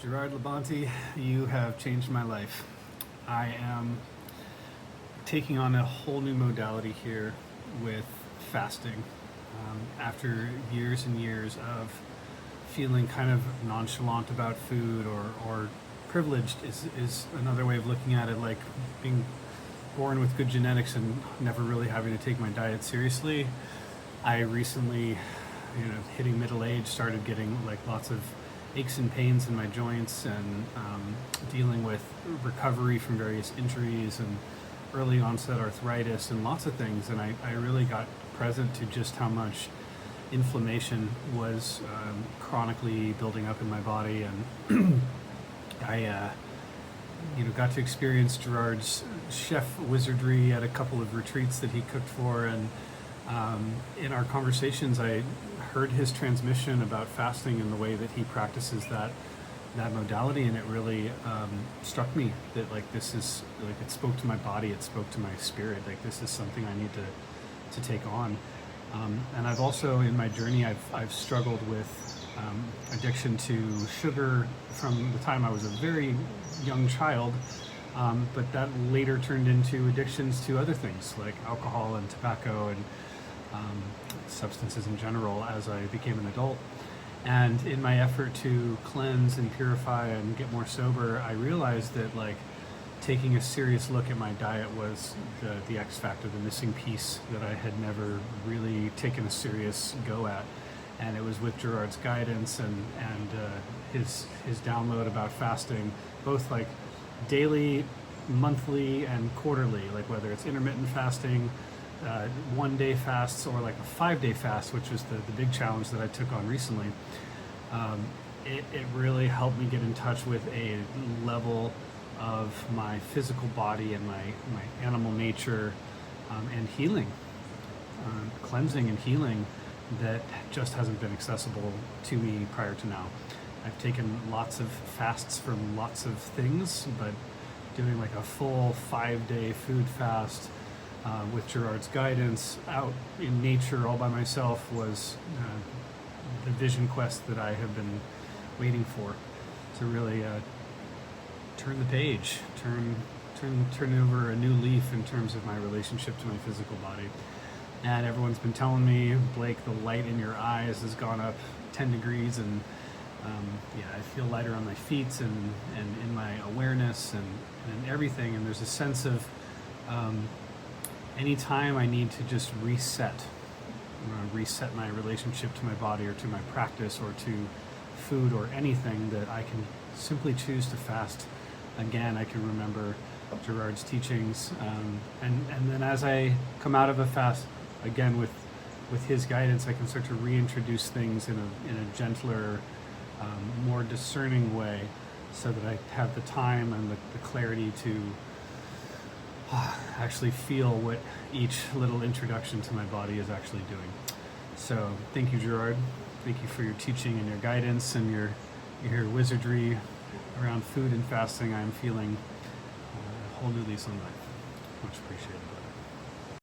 Gerard LaBonté, you have changed my life. I am taking on a whole new modality here with fasting. After years and years of feeling kind of nonchalant about food or privileged is another way of looking at it, like being born with good genetics and never really having to take my diet seriously. I recently, hitting middle age, started getting like lots of aches and pains in my joints and dealing with recovery from various injuries and early onset arthritis and lots of things. And I really got present to just how much inflammation was chronically building up in my body. And I got to experience Gerard's chef wizardry at a couple of retreats that he cooked for. And in our conversations, I heard his transmission about fasting and the way that he practices that modality, and it really struck me that this is it spoke to my body, it spoke to my spirit. This is something I need to take on. And I've also, in my journey, I've struggled with addiction to sugar from the time I was a very young child, but that later turned into addictions to other things like alcohol and tobacco and substances in general as I became an adult. And in my effort to cleanse and purify and get more sober, I realized that taking a serious look at my diet was the X factor, the missing piece that I had never really taken a serious go at. And it was with Gerard's guidance and his download about fasting, both daily, monthly, and quarterly, whether it's intermittent fasting, 1 day fasts, or a 5-day fast, which was the big challenge that I took on recently. It really helped me get in touch with a level of my physical body and my animal nature and healing, cleansing and healing that just hasn't been accessible to me prior to now. I've taken lots of fasts from lots of things, but doing a full 5-day food fast with Gerard's guidance out in nature all by myself was the vision quest that I have been waiting for, to really turn the page, turn over a new leaf in terms of my relationship to my physical body. And everyone's been telling me, Blake, the light in your eyes has gone up 10 degrees, and I feel lighter on my feet and in my awareness and everything. And there's a sense of anytime I need to just reset my relationship to my body or to my practice or to food or anything, that I can simply choose to fast again. I can remember Gerard's teachings, and then as I come out of a fast again with his guidance, I can start to reintroduce things in a gentler, more discerning way, so that I have the time and the clarity to actually feel what each little introduction to my body is actually doing. So thank you, Gerard. Thank you for your teaching and your guidance and your wizardry around food and fasting. I'm feeling a whole new lease on life. Much appreciated.